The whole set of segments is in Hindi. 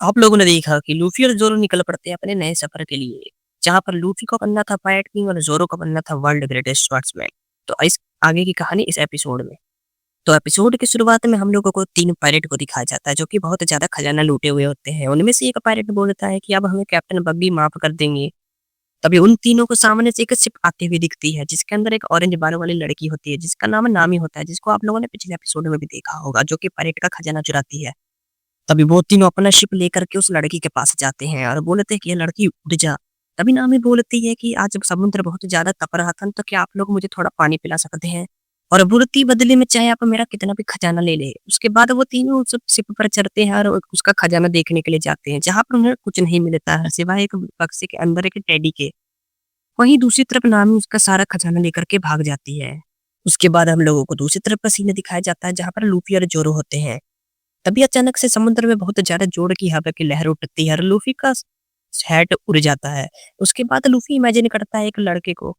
आप लोगों ने देखा कि लूफी और जोरो निकल पड़ते हैं अपने नए सफर के लिए, जहाँ पर लूफी को बनना था पायरेट किंग और जोरो को बनना था वर्ल्ड ग्रेटेस्ट स्वॉर्ड्समैन। तो इस आगे की कहानी इस एपिसोड में। तो एपिसोड की शुरुआत में हम लोगों को 3 पायरेट को दिखाया जाता है, जो कि बहुत ज़्यादा खजाना लूटे हुए होते हैं। उनमें से एक पायरेट बोलता है कि अब हमें कैप्टन बग्गी माफ़ कर देंगे। तभी उन तीनों को सामने से एक शिप आती हुई दिखती है, जिसके अंदर एक ऑरेंज बालों वाली लड़की होती है, जिसका नाम नामी होता है, जिसको आप लोगों ने पिछले एपिसोड में भी देखा होगा, जो कि पायरेट का खजाना चुराती है। तभी वो तीनों अपना शिप लेकर के उस लड़की के पास जाते हैं और बोलते हैं कि ये लड़की उड़ जा। तभी नामी बोलती है कि आज समुद्र बहुत ज़्यादा तप रहा था, तो क्या आप लोग मुझे थोड़ा पानी पिला सकते हैं? और बोलती बदले में चाहे आप मेरा कितना भी खजाना ले ले। उसके बाद वो तीनों उस शिप पर चढ़ते हैं और उसका खजाना देखने के लिए जाते हैं, जहाँ पर उन्हें कुछ नहीं मिलता है सिवाय एक बक्से के अंदर एक टेडी के। वहीं दूसरी तरफ नामी उसका सारा खजाना लेकर के भाग जाती है। उसके बाद हम लोगों को दूसरी तरफ का सीन दिखाया जाता है, जहाँ पर लूफी और जोरो होते हैं। तभी अचानक से समुद्र में बहुत ज़्यादा जोर की हवा की लहर उठती है और लूफी का हैट उड़ जाता है। उसके बाद लूफी इमेजिन करता है एक लड़के को,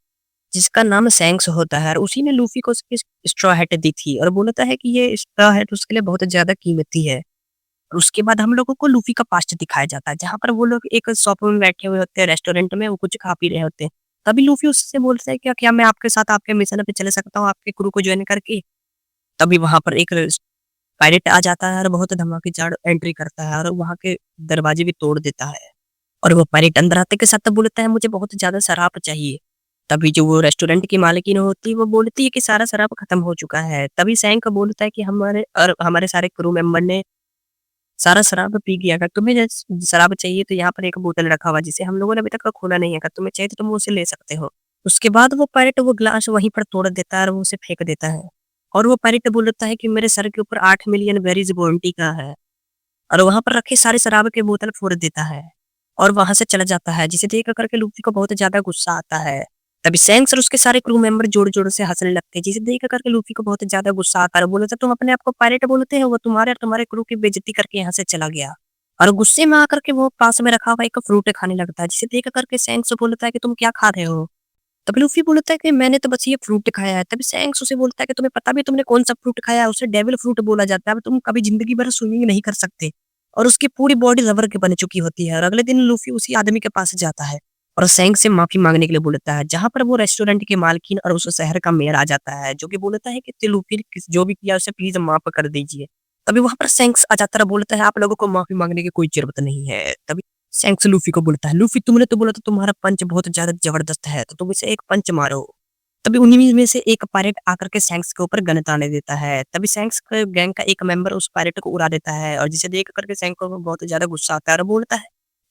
जिसका नाम सैंक्स होता है, और उसी ने लूफी को उसकी स्ट्रॉ हैट दी थी और बोलता है कि ये स्ट्रॉ हैट उसके लिए बहुत ज़्यादा कीमती है। और उसके बाद हम लोगों को लूफी का पास्ट दिखाया जाता है, जहाँ पर वो लोग एक शॉप में बैठे हुए होते हैं, रेस्टोरेंट में, वो कुछ खा पी रहे होते हैं। तभी लूफी उससे बोलता है, क्या क्या मैं आपके साथ आपके मिशन पे चले सकता हूँ, आपके क्रू को ज्वाइन करके? तभी वहाँ पर एक पायरेट आ जाता है और बहुत धमाकेदार एंट्री करता है और वहाँ के दरवाजे भी तोड़ देता है। और वो पायरेट अंदर आते के साथ बोलता है, मुझे बहुत ज़्यादा शराब चाहिए। तभी जो वो रेस्टोरेंट की मालकिन होती है, वो बोलती है कि सारा शराब खत्म हो चुका है। तभी सैंक बोलता है कि हमारे सारे क्रू मेंबर ने सारा शराब पी गया। अगर तुम्हें शराब चाहिए तो यहाँ पर एक बोतल रखा हुआ है, जिसे हम लोगों ने अभी तक खोला नहीं है। अगर तुम्हें चाहिए तो तुम उसे ले सकते हो। उसके बाद वो पायरेट वो ग्लास वहीं पर तोड़ देता है और वो उसे फेंक देता है। और वो पायरेट बोलता है कि मेरे सर के ऊपर 8 मिलियन बेरीज बाउंटी का है। और वहाँ पर रखे सारे शराब के बोतल फोड़ देता है और वहाँ से चला जाता है, जिसे देख कर के लूफी को बहुत ज़्यादा गुस्सा आता है। तभी सैंक्स और उसके सारे क्रू मेंबर जोर-जोर से हँसने लगते हैं, जिसे देख कर के लूफी को बहुत ज़्यादा गुस्सा आता है और बोलता है, तुम अपने आप को पायरेट बोलते हो? वो तुम्हारे और तुम्हारे क्रू की बेइज्जती करके यहाँ से चला गया। और गुस्से में आकर के वो पास में रखा हुआ एक फ्रूट खाने लगता है, जिसे देख कर के सैंक्स बोलता है कि तुम क्या खा रहे हो? तब लूफी बोलता है कि मैंने तो बस ये फ्रूट खाया है। तभी सैंक्स उसे बोलता है कि तुम्हें पता भी है तुमने कौन-सा फ्रूट खाया है? उसे डेविल फ्रूट बोला जाता है। अब तुम कभी ज़िंदगी भर स्विमिंग नहीं कर सकते। और उसकी पूरी बॉडी रबर की बन चुकी होती है और अगले दिन लूफी उसी आदमी के पास जाता है और सैंक्स से माफ़ी माँगने के लिए बोलता है, जहाँ पर वो रेस्टोरेंट की मालकिन और उस शहर का मेयर आ जाता है, जो कि बोलता है कि लूफी ने किस जो भी किया उसे प्लीज़ माफ़ कर दीजिए। तभी वहाँ पर सैंक्स आ जाता है और बोलता है, आप लोगों को माफ़ी माँगने की कोई ज़रूरत नहीं है। तभी सैंक्स लूफी को बोलता है, लूफी तुमने तो बोला था तुम्हारा पंच बहुत ज़्यादा ज़बरदस्त है, तो तुम इसे एक पंच मारो। तभी उन्हीं में से एक पायरेट आकर के सैंक्स के ऊपर गन ताने देता है। तभी सैंक्स के गैंग का एक मेंबर उस पायरेट को उड़ा देता है और जिसे देख कर के सैंक्स को बहुत ज़्यादा गुस्सा आता है और बोलता है,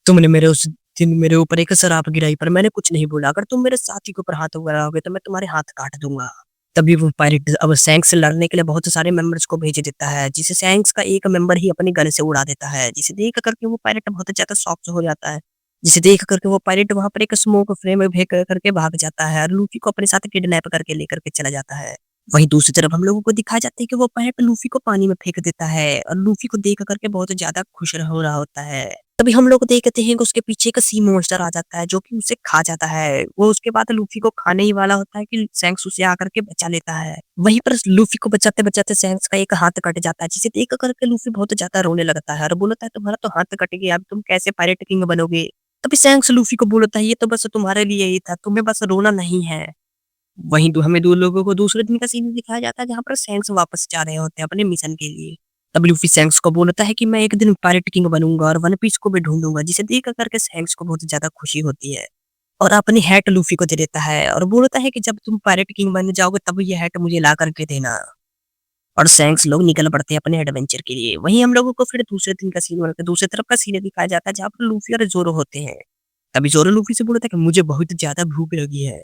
तुमने मेरे उस दिन मेरे ऊपर एक शराब गिराई पर मैंने कुछ नहीं बोला। अगर तुम मेरे साथी के ऊपर हाथ उगाओगे तो मैं तुम्हारे हाथ काट दूँगा। तभी वो पायरेट अब सैंक्स से लड़ने के लिए बहुत सारे मेंबर्स को भेज देता है, जिसे सैंक्स का एक मेंबर ही अपनी गन से उड़ा देता है, जिसे देख कर के वो पायरेट बहुत ज़्यादा शॉक हो जाता है। जिसे देख कर के वो पायरेट वहाँ पर एक स्मोक फ्रेम में फेंक करके भाग जाता है और लूफी को अपने साथ किडनैप करके लेकर के चला जाता है। वहीं दूसरी तरफ हम लोगों को दिखाया जाता है कि वो पायरेट लूफी को पानी में फेंक देता है और लूफी को देख कर के बहुत ज़्यादा खुश हो रहा होता है। तभी हम लोग देखते हैं कि उसके पीछे एक सी मॉन्स्टर आ जाता है, जो कि उसे खा जाता है। वो उसके बाद लूफी को खाने ही वाला होता है कि शैंक्स उसे आकर के बचा लेता है। वहीं पर लूफी को बचाते-बचाते शैंक्स का एक हाथ कट जाता है, जिसे देख कर के लूफी बहुत ज़्यादा रोने लगता है और बोलता है, तुम्हारा तो हाथ कट गया, अब तुम कैसे पायरेट किंग बनोगे? तभी शैंक्स लूफी को बोलता है, ये तो बस तुम्हारे लिए ही था, तुम्हें बस रोना नहीं है। वहीं हमें 2 लोगों को दूसरे दिन का सीन दिखाया जाता है, जहाँ पर शैंक्स वापस जा रहे होते हैं अपने मिशन के लिए। तब लूफी शैंक्स को बोलता है कि मैं एक दिन पायरेट किंग बनूँगा और वन पीस को भी ढूँढूँगा, जिसे देख कर के शैंक्स को बहुत ज़्यादा खुशी होती है और अपनी हैट लूफी को दे देता है और बोलता है कि जब तुम पायरेट किंग बन जाओगे तब ये हैट मुझे ला कर के देना। और शैंक्स लोग निकल पड़ते हैं अपने एडवेंचर के लिए। वहीं हम लोगों को फिर दूसरे दिन का सीन दूसरी तरफ का सीन दिखाया जाता है, जहाँ पर लूफी और ज़ोरो होते हैं। तभी ज़ोरो लूफी से बोलता है कि मुझे बहुत ज़्यादा भूख लगी है।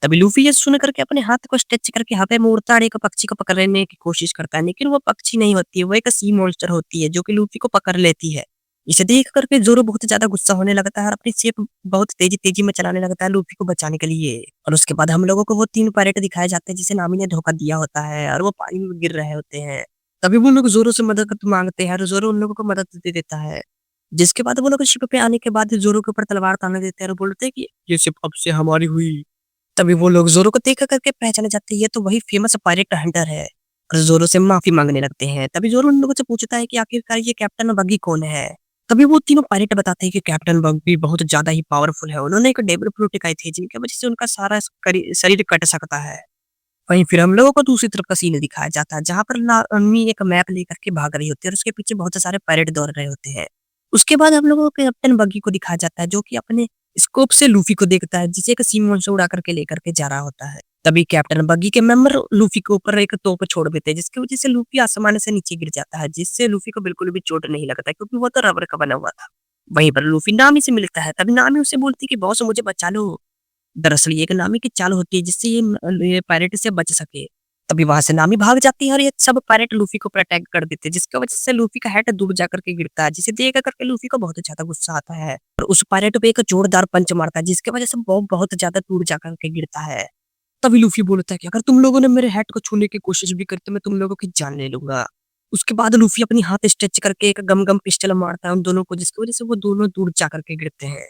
तभी लूफी ये सुन करके अपने हाथ को स्ट्रेच करके हवा में उड़ता और एक पक्षी को पकड़ने की कोशिश करता है, लेकिन वो पक्षी नहीं होती है, वो एक सी मॉन्स्टर होती है, जो कि लूफी को पकड़ लेती है। इसे देख कर के ज़ोरो बहुत ज़्यादा गुस्सा होने लगता है और अपनी शिप बहुत तेज़ी-तेज़ी में चलाने लगता है लूफी को बचाने के लिए। और उसके बाद हम लोगों को वो 3 पायरेट दिखाए जाते हैं, जिसे नामी ने धोखा दिया होता है और वो पानी में गिर रहे होते हैं। तभी वो लोग ज़ोरो से मदद माँगते हैं और ज़ोरो उन लोगों को मदद दे देता है। जिसके बाद वो लोग शिप पे आने के बाद ज़ोरो के ऊपर तलवार तान देते हैं और बोलते हैं कि ये शिप अब से हमारी हुई। तभी वो लोग ज़ोरो को देख कर के पहचाने जाते हैं, ये तो वही फेमस पायरेट हंटर है और ज़ोरो से माफ़ी माँगने लगते हैं। तभी ज़ोरो उन लोगों से पूछता है कि आखिरकार ये कैप्टन बग्गी कौन है? तभी वो तीनों पायलट बताते हैं कि कैप्टन बग्बी बहुत ज़्यादा ही पावरफुल है। उन्होंने एक डेविल फ्रूट खाई थी जिनकी वज़ह से उनका सारा शरीर कट सकता है। वहीं फिर हम लोगों को दूसरी तरफ का सीन दिखाया जाता है जहाँ पर नामी एक मैप लेकर के भाग रही होती है और उसके पीछे बहुत सारे पायलट दौड़ रहे होते हैं। उसके बाद हम लोगों को कैप्टन बग्गी को दिखाया जाता है जो कि अपने स्कोप से लूफी को देखता है जिसे एक सीमोन से उड़ा करके लेकर के जा रहा होता है। तभी कैप्टन बग्गी के मेंबर लूफी के ऊपर एक तोप छोड़ देते हैं जिसकी वजह से लूफी आसमान से नीचे गिर जाता है जिससे लूफी को बिल्कुल भी चोट नहीं लगता क्योंकि वो तो रबर का बना हुआ था। वहीं पर लूफी नामी से मिलता है तभी नामी उसे बोलती है कि बॉस मुझे बचा लो। दरअसल ये एक नामी की चाल होती है जिससे ये पायरेट से बच सके। तभी वहां से नामी भाग जाती है और ये सब पायरेट लूफी को प्रोटेक्ट कर देते हैं जिसकी वजह से लूफी का हेड दूर जाकर के गिरता है जिसे देख करके लूफी को बहुत ज्यादा गुस्सा आता है और उस पायरेट पे एक जोरदार पंच मारता है जिसकी वजह से वो बहुत ज्यादा दूर जाकर के गिरता है। तभी लूफी बोलता है कि अगर तुम लोगों ने मेरे हेड को छूने की कोशिश भी करी तो मैं तुम लोगों की जान ले लूंगा। उसके बाद लूफी अपनी हाथ स्ट्रेच करके एक गम गम पिस्टल मारता है उन दोनों को जिसकी वजह से वो दोनों दूर जाकर के गिरते हैं।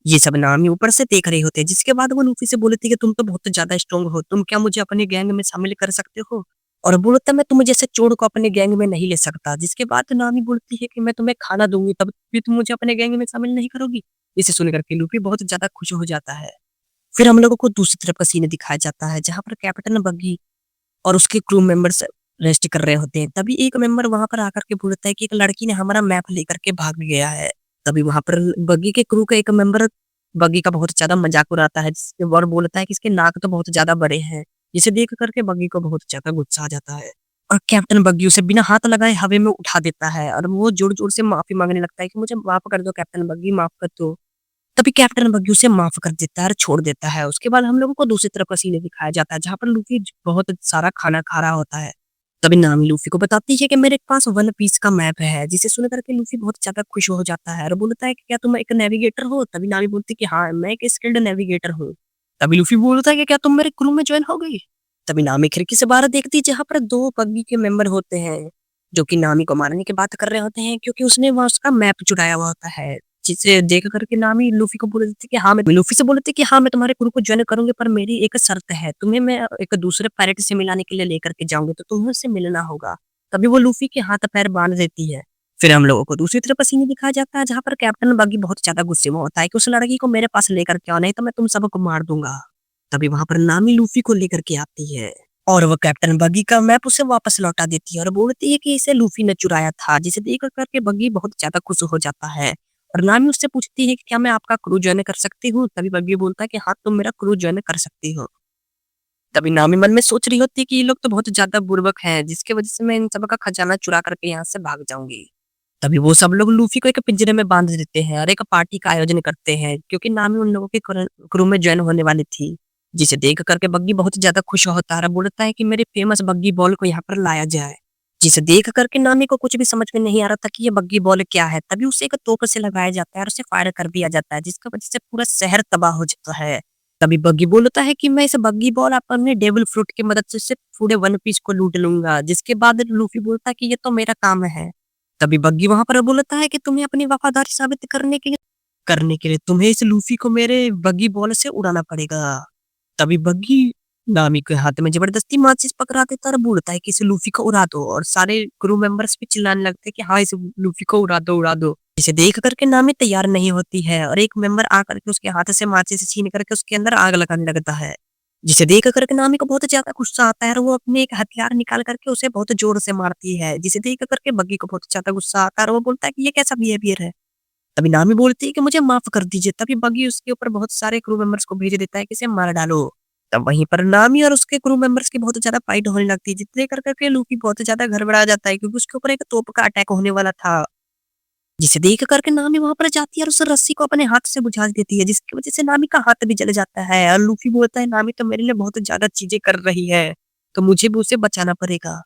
ये सब नामी ऊपर से देख रहे होते हैं जिसके बाद वो लूफी से बोलती है कि तुम तो बहुत ज्यादा स्ट्रांग हो, तुम क्या मुझे अपने गैंग में शामिल कर सकते हो? और बोलता है मैं तुम जैसे चोर को अपने गैंग में नहीं ले सकता। जिसके बाद नामी बोलती है कि मैं तुम्हें खाना दूंगी तब भी तुम मुझे अपने गैंग में शामिल नहीं करोगी। इसे सुनकर के लूफी बहुत ज्यादा खुश हो जाता है। फिर हम लोगों को दूसरी तरफ का सीन दिखाया जाता है जहाँ पर कैप्टन बग्गी और उसके क्रू मेंबर्स रेस्ट कर रहे होते हैं। तभी एक मेंबर वहां पर आकर के बोलता है कि एक लड़की ने हमारा मैप लेकर के भाग गया है। तभी वहां पर बग्गी के क्रू का एक मेंबर बग्गी का बहुत ज्यादा मजाक उड़ाता है और बोलता है कि इसके नाक तो बहुत ज्यादा बड़े हैं। जिसे देख करके बग्गी को बहुत ज्यादा गुस्सा आ जाता है और कैप्टन बग्गी उसे बिना हाथ लगाए हवा में उठा देता है और वो जोर जोर से माफी मांगने लगता है कि मुझे माफ कर दो कैप्टन बग्गी, माफ कर दो। तभी कैप्टन बग्गी उसे माफ कर देता है और छोड़ देता है। उसके बाद हम लोगों को दूसरी तरफ का सीन दिखाया जाता है जहाँ पर लूफी बहुत सारा खाना खा रहा होता है। तभी नामी लूफी को बताती है कि मेरे पास वन पीस का मैप है जिसे सुन करके लूफी बहुत ज्यादा खुश हो जाता है और बोलता है कि क्या तुम एक नेविगेटर हो? तभी नामी बोलती है कि हाँ मैं एक स्किल्ड नेविगेटर हूँ। तभी लूफी बोलता है कि क्या तुम मेरे क्रू में ज्वाइन हो गई? तभी नामी खिड़की से बाहर देखती है जहाँ पर दो बग्गी के मेंबर होते हैं जो कि नामी को मारने की बात कर रहे होते हैं क्योंकि उसने वहां उसका मैप चुराया हुआ होता है। जिसे देख करके नामी लूफी को बोल देती है कि हाँ मैं लूफी से बोलती है कि हाँ मैं तुम्हारे क्रू को ज्वाइन करूंगी पर मेरी एक शर्त है, तुम्हें मैं एक दूसरे पायरेट से मिलाने के लिए लेकर के जाऊंगी तो तुम्हें उससे मिलना होगा। तभी वो लूफी के हाथ पैर बांध देती है। फिर हम लोगों को दूसरी तरफ सीन दिखाया जाता है जहाँ पर कैप्टन बग्गी बहुत ज्यादा गुस्से में होता है कि उस लड़की को मेरे पास लेकर के आओ नहीं तो मैं तुम सबको मार दूंगा। तभी वहां पर नामी लूफी को लेकर के आती है और वो कैप्टन बग्गी का मैप उसे वापस लौटा देती है और बोलती है कि इसे लूफी ने चुराया था। जिसे देख करके बग्गी बहुत ज्यादा खुश हो जाता है और नामी उससे पूछती है कि क्या मैं आपका क्रू ज्वाइन कर सकती हूँ? तभी बग्गी बोलता है कि हाँ तुम मेरा क्रू ज्वाइन कर सकती हो। तभी नामी मन में सोच रही होती है कि ये लोग तो बहुत ज्यादा बुर्बक हैं जिसकी वजह से मैं इन सब का खजाना चुरा करके यहाँ से भाग जाऊंगी। तभी वो सब लोग लूफी को एक पिंजरे में बांध देते हैं और एक पार्टी का आयोजन करते हैं क्योंकि नामी उन लोगों के क्रू में ज्वाइन होने वाली थी। जिसे देख करके बग्गी बहुत ज्यादा खुश होता है और बोलता है कि मेरे फेमस बग्गी बॉल को यहाँ पर लाया जाए। जिसे देख करके नामी को कुछ भी समझ में नहीं आ रहा था कि ये बग्गी बॉल क्या है। तभी उसे एक तोप से लगाया जाता है और उसे फायर कर दिया जाता है जिसकी वजह से पूरा शहर तबाह हो जाता है। तभी बग्गी बोलता है कि मैं इस बग्गी बॉल अपने डेविल फ्रूट की मदद से सिर्फ पूरे वन पीस को लूट लूंगा। जिसके बाद लूफी बोलता है कि ये तो मेरा काम है। तभी बग्गी वहां पर बोलता है कि तुम्हें अपनी वफादारी साबित करने के लिए तुम्हें इस लूफी को मेरे बग्गी बॉल से उड़ाना पड़ेगा। तभी बग्गी नामी के हाथ में जबरदस्ती माचिस पकड़ा देता है और बोलता है कि इस लूफी को उड़ा दो और सारे क्रू मेंबर्स भी चिल्लाने लगते हैं कि हाँ इस लूफी को उड़ा दो उड़ा दो। इसे देख करके नामी तैयार नहीं होती है और एक मेंबर आकर के उसके हाथ से माचिस छीन करके उसके अंदर आग लगाने लगता है। जिसे देख करके नामी को बहुत ज्यादा गुस्सा आता है और वो अपने एक हथियार निकाल करके उसे बहुत जोर से मारती है। जिसे देख करके बग्गी को बहुत ज्यादा गुस्सा आता है और वो बोलता है कि ये कैसा बिहेवियर है। तभी नामी बोलती है कि मुझे माफ कर दीजिए। तभी बग्गी उसके ऊपर बहुत सारे क्रू मेंबर्स को भेज देता है कि इसे मार डालो। तब वहीं पर नामी और उसके क्रू मेंबर्स की बहुत ज्यादा फाइट होने लगती है जितने कर करके लूफी बहुत ज्यादा गड़बड़ा जाता है क्योंकि उसके ऊपर एक तोप का अटैक होने वाला था। जिसे देख करके नामी वहां पर जाती है और उस रस्सी को अपने हाथ से बुझा देती है जिसकी वजह से नामी का हाथ भी जल जाता है और लूफी बोलता है नामी तो मेरे लिए बहुत ज्यादा चीजें कर रही है तो मुझे भी उसे बचाना पड़ेगा।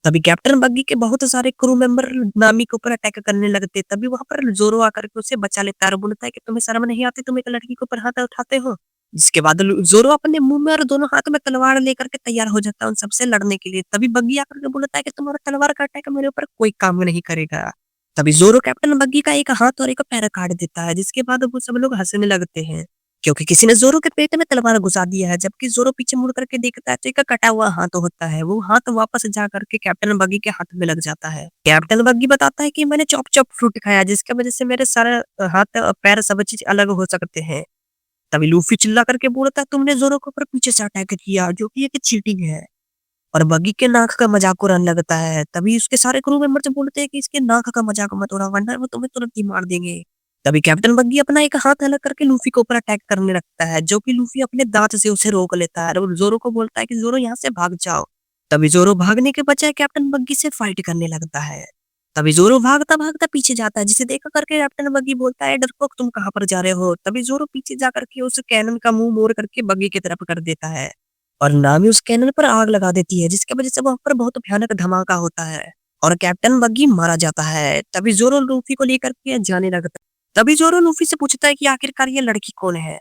तभी कैप्टन बग्गी के बहुत सारे क्रू मेंबर नामी के ऊपर अटैक करने लगते। तभी वहां पर जोरो आकर के उसे बचा लेता है और बोलता है कि तुम्हें शर्म नहीं आती, तुम एक लड़की के ऊपर हाथ उठाते हो। जिसके बाद जोरो अपने मुंह में और दोनों हाथ में तलवार लेकर के तैयार हो जाता है उन सबसे लड़ने के लिए। तभी बग्गी आकर के बोलता है कि तुम्हारा तलवार का अटैक मेरे ऊपर कोई काम नहीं करेगा। तभी जोरो कैप्टन बग्गी का एक हाथ और एक पैर काट देता है जिसके बाद वो सब लोग हंसने लगते हैं। क्योंकि किसी ने ज़ोरो के पेट में तलवार घुसा दिया है, जबकि ज़ोरो पीछे मुड़ करके देखता है तो एक कटा हुआ हाथ होता है। वो हाथ वापस जा करके कैप्टन बग्गी के हाथ में लग जाता है। कैप्टन बग्गी बताता है कि मैंने चॉप-चॉप फ्रूट खाया जिसकी वज़ह से मेरे सारे हाथ पैर सब चीज़ अलग हो सकते हैं। तभी लूफ़ी चिल्ला करके बोलता है तुमने ज़ोरो के ऊपर पीछे से अटैक किया जो कि एक चीटिंग है। और बग्गी के नाक का मज़ाक उड़ाने लगता है। तभी उसके सारे क्रू मेंबर्स बोलते हैं कि इसके नाक का मज़ाक मत उड़ाओ वरना वो तुम्हें तुरंत ही मार देंगे। तभी कैप्टन बग्गी अपना एक हाथ अलग करके लूफ़ी के ऊपर अटैक करने लगता है, जो कि लूफ़ी अपने दाँत से उसे रोक लेता है और ज़ोरो को बोलता है कि ज़ोरो यहाँ से भाग जाओ। तभी ज़ोरो भागने के बजाय कैप्टन बग्गी से फाइट करने लगता है। तभी ज़ोरो भागता-भागता पीछे जाता है, जिसे देख कर के कैप्टन बग्गी बोलता है, "डरपोक तुम कहाँ पर जा रहे हो?" तभी ज़ोरो पीछे जा करके उस कैनन का मुँह मोड़ करके बग्गी की तरफ कर देता है और नामी उस कैनन पर आग लगा देती है, जिसकी वजह से वहाँ पर बहुत भयानक धमाका होता है और कैप्टन बग्गी मारा जाता है। तभी ज़ोरो लूफ़ी को लेकर के जाने लगता है। तभी ज़ोरो लूफ़ी से पूछता है कि आखिरकार ये लड़की कौन है?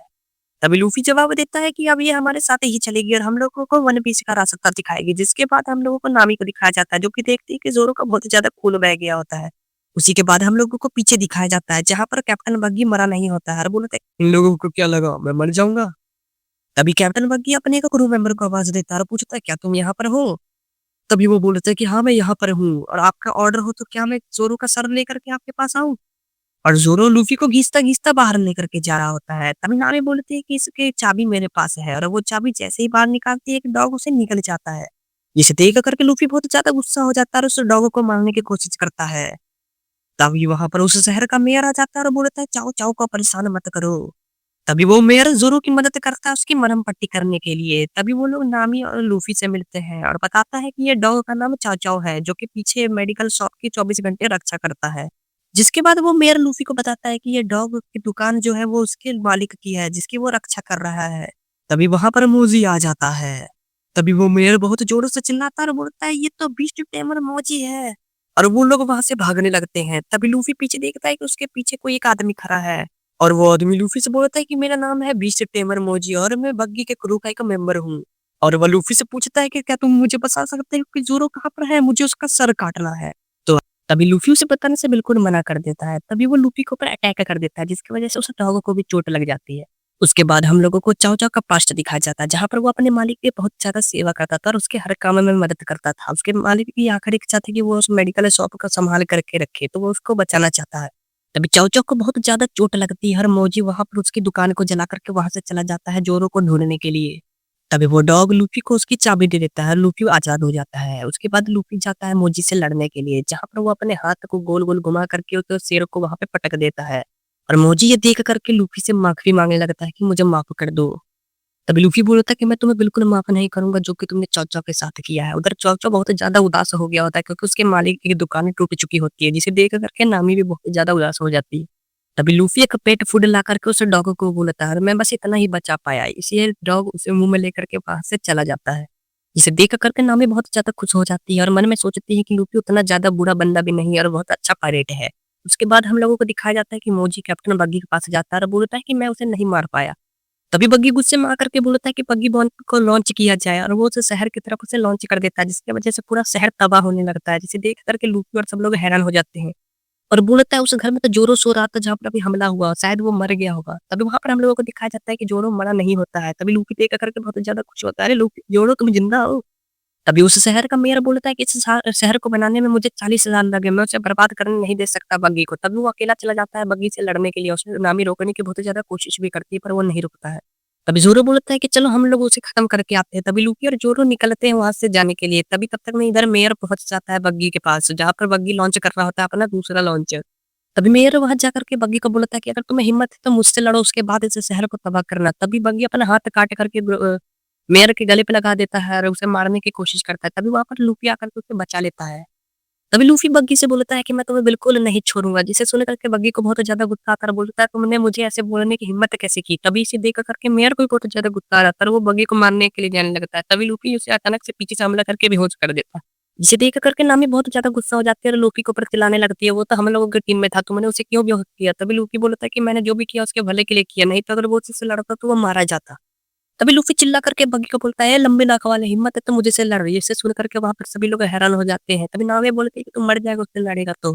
तभी लूफ़ी जवाब देता है कि अब ये हमारे साथ ही चलेगी और हम लोगों को वन पीस का रास्ता दिखाएगी। जिसके बाद हम लोगों को नामी को दिखाया जाता है, जो कि देखते ही कि ज़ोरो का बहुत ज़्यादा खून बह गया होता है। उसी के बाद हम लोगों को पीछे दिखाया जाता है, जहाँ पर कैप्टन बग्गी मरा नहीं होता है और बोलते हैं, "इन लोगों को क्या लगा मैं मर जाऊँगा?" तभी कैप्टन बग्गी अपने एक क्रू मेंबर को आवाज़ देता है और पूछता है, "क्या तुम यहाँ पर हो?" तभी वो बोलते हैं कि, "हाँ, मैं यहाँ पर हूँ और आपका ऑर्डर हो तो क्या मैं ज़ोरो का सर लेकर के आपके पास आऊँ?" और ज़ोरो लूफ़ी को घींचता-घींचता बाहर लेकर के जा रहा होता है। तभी नामी बोलती है कि इसकी चाबी मेरे पास है और वो चाबी जैसे ही बाहर निकालती है, एक डॉग उसे निगल जाता है। जिसे देख कर के लूफ़ी बहुत ज़्यादा गुस्सा हो जाता है और उस डॉग को मारने की कोशिश करता है। तभी वहाँ पर उस शहर का मेयर आ जाता है और बोलता है, "चाओ चाओ को परेशान मत करो।" तभी वो मेयर ज़ोरो की मदद करता है उसकी मरहम पट्टी करने के लिए। तभी वो लोग नामी और लूफ़ी से मिलते हैं और बताता है कि ये डॉग का नाम चाओ चाओ है, जो कि पीछे मेडिकल शॉप की 24 घंटे रक्षा करता है। जिसके बाद वो मेयर लूफ़ी को बताता है कि ये डॉग की दुकान जो है वो उसके मालिक की है, जिसकी वो रक्षा कर रहा है। तभी वहाँ पर मोज़ी आ जाता है। तभी वो मेयर बहुत ज़ोरों से चिल्लाता है और बोलता है, "ये तो बीस्ट टेमर मोज़ी है।" और वो लोग वहाँ से भागने लगते हैं। तभी लूफ़ी पीछे देखता है कि उसके पीछे कोई एक आदमी खड़ा है। और वो आदमी लूफ़ी से बोलता है कि मेरा नाम है बीस्ट टेमर मोजी और मैं बग्गी के क्रू का एक मेंबर हूँ। और वो लूफ़ी से पूछता है कि क्या तुम मुझे बता सकते हो कि ज़ोरो कहाँ पर है? मुझे उसका सर काटना है। तो तभी लूफ़ी उसे बताने से बिल्कुल मना कर देता है। तभी वो लूफ़ी के ऊपर अटैक कर देता है, जिसकी वज़ह से उस डॉग को भी चोट लग जाती है। उसके बाद हम लोगों को चाओ चाओ का पास्ट दिखाया जाता है, जहाँ पर वो अपने मालिक की बहुत ज़्यादा सेवा करता था और उसके हर काम में मदद करता था। उसके मालिक की आखिरी इच्छा थी कि वो उस मेडिकल शॉप को सँभाल करके रखे, तो वो उसको बचाना चाहता है। तभी चाऊ चाऊ को बहुत ज़्यादा चोट लगती है और मौजी वहाँ पर उसकी दुकान को जला करके वहाँ से चला जाता है ज़ोरो को ढूँढने के लिए। तभी वो डॉग लूफ़ी को उसकी चाबी दे देता है, लूफ़ी आज़ाद हो जाता है। उसके बाद लूफ़ी जाता है मौजी से लड़ने के लिए, जहाँ पर वो अपने हाथ को गोल-गोल घुमा करके उस शेर को वहाँ पे पटक देता है। और मौजी ये देख कर के लूफ़ी से माफ़ी माँगने लगता है कि मुझे माफ़ कर दो। तभी लूफ़ी बोलता है कि मैं तुम्हें बिल्कुल माफ़ नहीं करूँगा जो कि तुमने चाचा के साथ किया है। उधर चाचा बहुत ज़्यादा उदास हो गया होता है क्योंकि उसके मालिक की दुकान टूट चुकी होती है, जिसे देख कर के नामी भी बहुत ज़्यादा उदास हो जाती है। तभी लूफ़ी एक पेट फूड ला करके उस डॉग को बोलता है और मैं बस इतना ही बचा पाया। इसलिए डॉग उसे मुँह में लेकर के वहाँ से चला जाता है। जिसे देख कर के नामी बहुत ज़्यादा खुश हो जाती है और मन में सोचती है कि लूफ़ी उतना ज़्यादा बुरा बंदा भी नहीं है और बहुत अच्छा पायरेट है। उसके बाद हम लोगों को दिखाया जाता है कि मौजी कैप्टन बग्गी के पास जाता है और बोलता है कि मैं उसे नहीं मार पाया। तभी बग्गी गुस्से में आकर के बोलता है कि बग्गी बॉन को लॉन्च किया जाए और वो उस शहर की तरफ उसे लॉन्च कर देता है, जिसकी वजह से पूरा शहर तबाह होने लगता है, जिसे देख कर के लूफ़ी और सब लोग हैरान हो जाते हैं। और बोलता है उस घर में तो जोरो सो रहा था जहाँ पर अभी हमला हुआ, शायद वो मर गया होगा। तभी वहाँ पर हम लोगों को दिखाया जाता है कि जोरो मरा नहीं होता है। तभी लूफ़ी देख कर के बहुत ज़्यादा खुश होता है, "अरे लूफ़ी जोरो तुम ज़िंदा हो?" तभी उस शहर का मेयर बोलता है कि इस शहर को बनाने में मुझे 40 साल लगे, मैं उसे बर्बाद करने नहीं दे सकता बग्गी को। तभी वो अकेला चला जाता है बग्गी से लड़ने के लिए, उसमें नामी रोकने की बहुत ज़्यादा कोशिश भी करती है पर वो नहीं रुकता है। तभी ज़ोरो बोलता है कि चलो हम लोग उसे खत्म करके आते हैं। तभी लूफ़ी और ज़ोरो निकलते हैं वहाँ से जाने के लिए। तभी तब तक में इधर मेयर पहुँच जाता है बग्गी के पास, जहाँ पर बग्गी लॉन्च कर रहा होता है अपना दूसरा लॉन्चर। तभी मेयर वहाँ जाकर के बग्गी को बोलता है कि अगर तुम्हें हिम्मत है तो मुझसे लड़ो, उसके बाद इस शहर को तबाह करना। तभी बग्गी अपना हाथ काट करके मेयर के गले पे लगा देता है और उसे मारने की कोशिश करता है। तभी वहाँ पर लूफ़ी आकर के उसे बचा लेता है। तभी लूफ़ी बग्गी से बोलता है कि मैं तुम्हें बिल्कुल नहीं छोड़ूँगा, जिसे सुन कर के बग्गी को बहुत ज़्यादा गुस्सा आता है और बोलता है तुमने मुझे ऐसे बोलने की हिम्मत कैसे की? तभी इसे देख कर के मेयर को भी बहुत ज़्यादा गुस्सा आ जाता है और वो बग्गी को मारने के लिए जाने लगता है। तभी लूफ़ी उसे अचानक से पीछे से हमला करके बेहोश कर देता है। जिसे देख कर के नामी बहुत ज़्यादा गुस्सा हो जाती है और लूफ़ी के ऊपर चिल्लाने लगती है, वो तो हम लोगों की टीम में था, तुमने उसे क्यों बेहोश किया? तभी लूफ़ी बोलता है कि मैंने जो भी किया उसके भले के लिए किया, नहीं तो अगर वो उससे लड़ता तो वो मारा जाता। तभी लूफ़ी चिल्ला करके बग्गी को बोलता है, "लंबे नाक वाले हिम्मत है तो मुझसे लड़।" इसे सुन कर के वहाँ पर सभी लोग हैरान हो जाते हैं। तभी नामी बोलती है कि, "तू मर जाएगा उससे लड़ेगा तो।"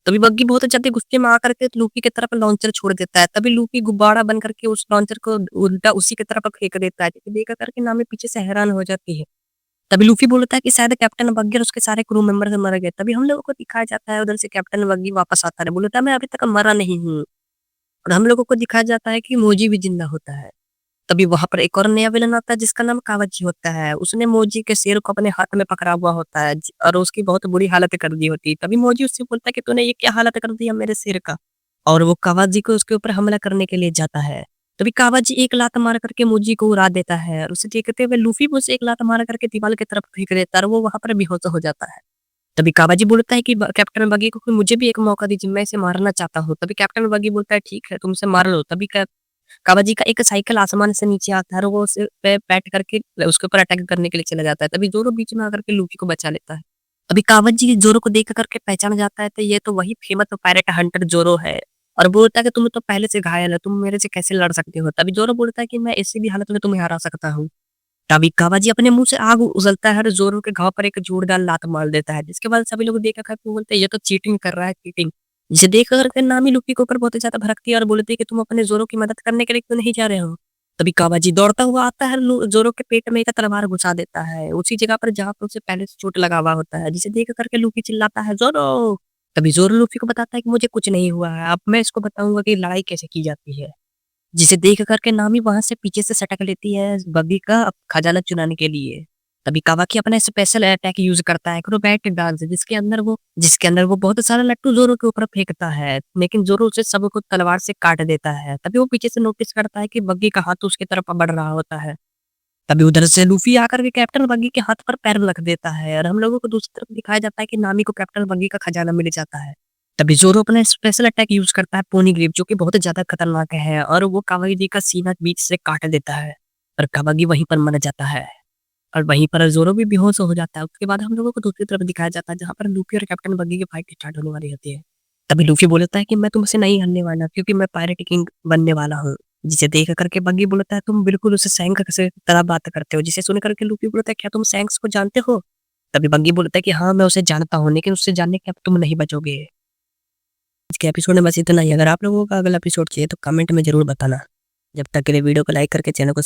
तभी बग्गी बहुत ज़्यादा गुस्से में आकर के लूफ़ी की तरफ लॉन्चर छोड़ देता है। तभी लूफ़ी गुब्बारा बन करके उस लॉन्चर को उल्टा उसी की तरफ फेंक देता है। जिसे देख कर के नामी पीछे से हैरान हो जाती है। तभी लूफ़ी बोलता है कि शायद कैप्टन बग्गी और उसके सारे क्रू मेंबर्स मर गए। तभी हम लोगों को दिखाया जाता है उधर से कैप्टन बग्गी वापस आता है। बोलता है मैं अभी तक मरा नहीं हूँ। और हम लोगों को दिखाया जाता है कि मोजी भी ज़िंदा होता है। तभी वहाँ पर एक और नया विलन आता है जिसका नाम कावाची होता है। उसने मोजी के सिर को अपने हाथ में पकड़ा हुआ होता है और उसकी बहुत बुरी हालत कर दी होती है। तभी मोजी उससे बोलता है कि तूने ये क्या हालत कर दिया मेरे सिर का? और वो कावाजी को उसके ऊपर हमला करने के लिए जाता है। तभी कावाजी एक लात मार करके मोजी को उड़ा देता है और उसे देखते हुए लूफी भी उसे एक लात मार करके दीवार की तरफ फेंक देता है और वो वहाँ पर बेहोश हो जाता है। तभी कावाजी बोलता है कि कैप्टन बगी को कि मुझे भी एक मौका दीजिए, मैं इसे मारना चाहता हूँ। तभी कैप्टन बगी बोलता है ठीक है तुम इसे मार लो। तभी कावाजी का एक साइकिल आसमान से नीचे आता है और वो उसे पे बैठ करके उसके ऊपर अटैक करने के लिए चला जाता है। तभी ज़ोरो बीच में आकर के लूफी को बचा लेता है। अभी कावाजी ज़ोरो को देख करके पहचान जाता है तो ये तो वही फेमस पायरेट हंटर ज़ोरो है और बोलता है कि तुम तो पहले से घायल है, तुम मेरे से कैसे लड़ सकते हो? तभी ज़ोरो बोलता है कि मैं इसी भी हालत में तुम्हें हरा सकता हूँ। तभी कावाजी अपने मुँह से आग उगलता है और ज़ोरो के घाव पर एक जोरदार लात मार देता है, जिसके बाद सभी लोग देख कर के बोलते हैं ये तो चीटिंग कर रहा है, चीटिंग। जिसे देख कर के नामी लूफ़ी के ऊपर बहुत ही ज़्यादा भड़कती है और बोलती है कि तुम अपने ज़ोरो की मदद करने के लिए क्यों नहीं जा रहे हो? तभी कावाजी दौड़ता हुआ आता है, ज़ोरो के पेट में एक तलवार घुसा देता है, उसी जगह पर जहाँ पर उसे पहले से चोट लगा हुआ होता है, जिसे देख कर के लूफ़ी चिल्लाता है ज़ोरो! तभी ज़ोरो लूफ़ी को बताता है कि मुझे कुछ नहीं हुआ है, अब मैं इसको बताऊँगा कि लड़ाई कैसे की जाती है। जिसे देख कर के नामी वहाँ से पीछे से सटक लेती है बग्गी का खजाना चुराने के लिए। तभी कावाकी अपना स्पेशल अटैक यूज़ करता है एक्रोबैट डांस जिसके अंदर वो बहुत सारा लट्टू ज़ोरो के ऊपर फेंकता है, लेकिन ज़ोरो उसे सबको तलवार से काट देता है। तभी वो पीछे से नोटिस करता है कि बग्गी का हाथ उसकी तरफ बढ़ रहा होता है। तभी उधर से लूफ़ी आकर के कैप्टन बग्गी के हाथ पर पैर रख देता है और हम लोगों को दूसरी तरफ दिखाया जाता है कि नामी को कैप्टन बग्गी का खजाना मिल जाता है। तभी ज़ोरो अपना स्पेशल अटैक यूज़ करता है पोनी ग्रिप जो कि बहुत ज़्यादा खतरनाक है और वो कावागी का सीना बीच से काट देता है और कावागी वहीं पर मर जाता है और वहीं पर ज़ोरो भी बेहोश हो जाता है। उसके बाद हम लोगों को दूसरी तरफ दिखाया जाता है जहाँ पर लूफ़ी और कैप्टन बग्गी की फाइट स्टार्ट होने वाली होती है। तभी लूफ़ी बोलता है कि मैं तुमसे नहीं हारने वाला क्योंकि मैं पायरेट किंग बनने वाला हूँ। जिसे देख कर के बग्गी बोलता है तुम बिल्कुल उसे सैंक से तरह बात करते हो। जिसे सुन कर के लूफ़ी बोलता है क्या तुम सैंक्स को जानते हो? तभी बग्गी बोलता है कि हाँ, मैं उसे जानता हूँ लेकिन उससे जानने के अब तुम नहीं बचोगे। आज के एपिसोड में बस इतना ही। अगर आप लोगों को अगला एपिसोड चाहिए तो कमेंट में ज़रूर बताना। जब तक के लिए वीडियो को लाइक करके चैनल को